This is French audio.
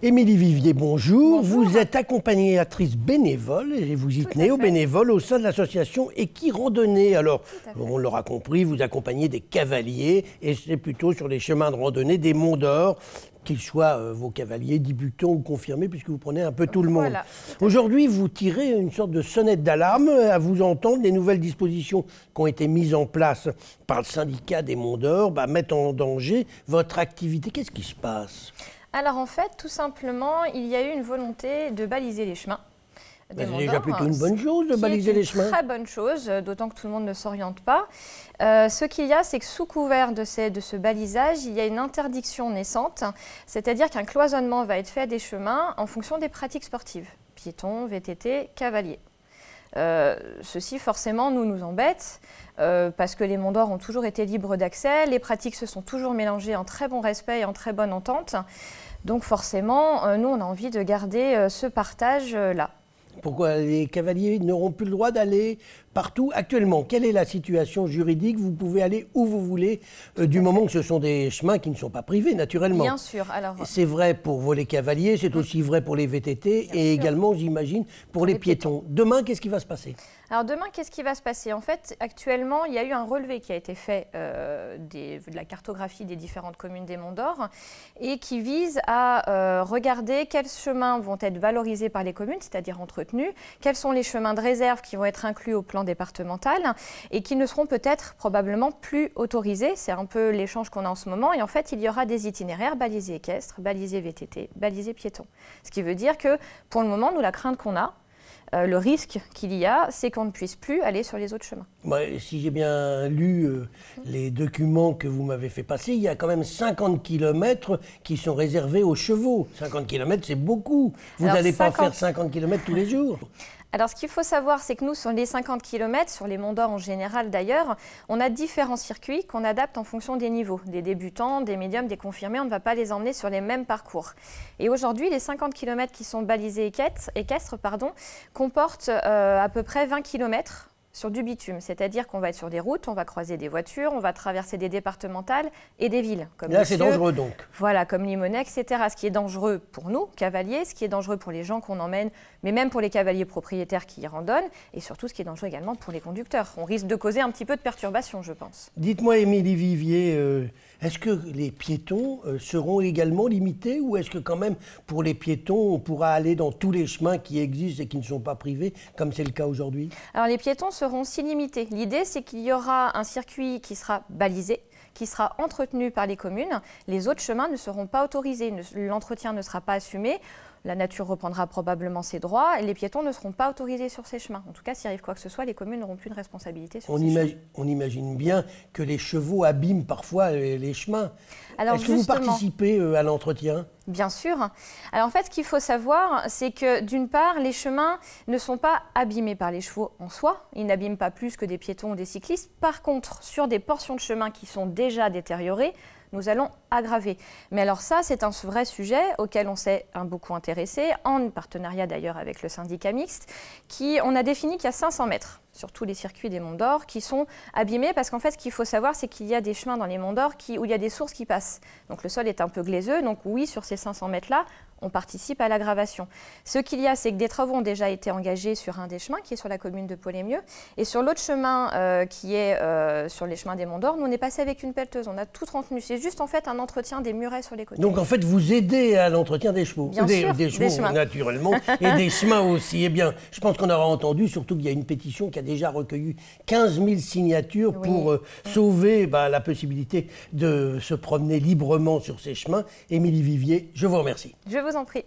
Émilie Vivier, bonjour. Bonjour. Vous êtes accompagnatrice bénévole et vous y tenez au bénévole au sein de l'association Équirandonnée. Alors, on l'aura compris, vous accompagnez des cavaliers et c'est plutôt sur les chemins de randonnée des Monts d'Or, qu'ils soient vos cavaliers débutants ou confirmés, puisque vous prenez un peu tout le monde. Voilà. Aujourd'hui, vous tirez une sorte de sonnette d'alarme à vous entendre. Les nouvelles dispositions qui ont été mises en place par le syndicat des Monts d'Or mettent en danger votre activité. Qu'est-ce qui se passe ? Alors en fait, tout simplement, il y a eu une volonté de baliser les chemins. C'est déjà plutôt une bonne chose de baliser les chemins. C'est une très bonne chose, d'autant que tout le monde ne s'oriente pas. Ce qu'il y a, c'est que sous couvert de ce balisage, il y a une interdiction naissante, c'est-à-dire qu'un cloisonnement va être fait des chemins en fonction des pratiques sportives, piétons, VTT, cavaliers. Ceci forcément nous embête parce que les Monts d'Or ont toujours été libres d'accès, les pratiques se sont toujours mélangées en très bon respect et en très bonne entente. Donc forcément, nous on a envie de garder ce partage-là. Pourquoi les cavaliers n'auront plus le droit d'aller partout actuellement? Quelle est la situation juridique? Vous pouvez aller où vous voulez, du moment que ce sont des chemins qui ne sont pas privés, naturellement. Bien sûr. C'est vrai pour les cavaliers, c'est aussi vrai pour les VTT et également, j'imagine, pour les piétons. Demain, qu'est-ce qui va se passer? Alors demain, qu'est-ce qui va se passer? En fait, actuellement, il y a eu un relevé qui a été fait de la cartographie des différentes communes des Monts d'Or et qui vise à regarder quels chemins vont être valorisés par les communes, c'est-à-dire entretenus, quels sont les chemins de réserve qui vont être inclus au plan départemental et qui ne seront peut-être probablement plus autorisés. C'est un peu l'échange qu'on a en ce moment. Et en fait, il y aura des itinéraires balisés équestres, balisés VTT, balisés piétons. Ce qui veut dire que pour le moment, nous, la crainte qu'on a, le risque qu'il y a, c'est qu'on ne puisse plus aller sur les autres chemins. Si j'ai bien lu les documents que vous m'avez fait passer, il y a quand même 50 km qui sont réservés aux chevaux. 50 km, c'est beaucoup. Vous n'allez pas faire 50 km tous les jours. Alors, ce qu'il faut savoir, c'est que nous, sur les 50 km, sur les Monts d'Or en général d'ailleurs, on a différents circuits qu'on adapte en fonction des niveaux, des débutants, des médiums, des confirmés. On ne va pas les emmener sur les mêmes parcours. Et aujourd'hui, les 50 km qui sont balisés équestres, comportent à peu près 20 km sur du bitume, c'est-à-dire qu'on va être sur des routes, on va croiser des voitures, on va traverser des départementales et des villes. Comme là, c'est dangereux donc. Voilà, comme Limonest, etc. Ce qui est dangereux pour nous, cavaliers, ce qui est dangereux pour les gens qu'on emmène, mais même pour les cavaliers propriétaires qui y randonnent, et surtout ce qui est dangereux également pour les conducteurs. On risque de causer un petit peu de perturbation, je pense. Dites-moi, Émilie Vivier, est-ce que les piétons seront également limités ou est-ce que quand même, pour les piétons, on pourra aller dans tous les chemins qui existent et qui ne sont pas privés, comme c'est le cas aujourd'hui? Alors, les piétons seront aussi limités. L'idée, c'est qu'il y aura un circuit qui sera balisé, qui sera entretenu par les communes. Les autres chemins ne seront pas autorisés, l'entretien ne sera pas assumé. La nature reprendra probablement ses droits et les piétons ne seront pas autorisés sur ces chemins. En tout cas, s'il arrive quoi que ce soit, les communes n'auront plus de responsabilité sur ces chemins. On imagine bien que les chevaux abîment parfois les chemins. Est-ce que vous participez à l'entretien? Bien sûr. Alors en fait, ce qu'il faut savoir, c'est que d'une part, les chemins ne sont pas abîmés par les chevaux en soi. Ils n'abîment pas plus que des piétons ou des cyclistes. Par contre, sur des portions de chemin qui sont déjà détériorées, nous allons aggraver. Mais alors ça, c'est un vrai sujet auquel on s'est beaucoup intéressé, en partenariat d'ailleurs avec le syndicat mixte, on a défini qu'il y a 500 mètres sur tous les circuits des Monts d'Or qui sont abîmés parce qu'en fait, ce qu'il faut savoir, c'est qu'il y a des chemins dans les Monts d'Or où il y a des sources qui passent. Donc le sol est un peu glaiseux, donc oui, sur ces 500 mètres-là, on participe à l'aggravation. Ce qu'il y a, c'est que des travaux ont déjà été engagés sur un des chemins qui est sur la commune de Pôle-et-Mieux. Et sur l'autre chemin qui est sur les chemins des Monts d'Or, nous on est passé avec une pelleteuse. On a tout entretenu. C'est juste en fait un entretien des murets sur les côtés. Donc en fait, vous aidez à l'entretien des chevaux. Bien sûr, des chevaux, naturellement, et des chemins aussi. Eh bien, je pense qu'on aura entendu, surtout qu'il y a une pétition qui a déjà recueilli 15 000 signatures pour sauver la possibilité de se promener librement sur ces chemins. Émilie Vivier, je vous remercie. Je vous en prie.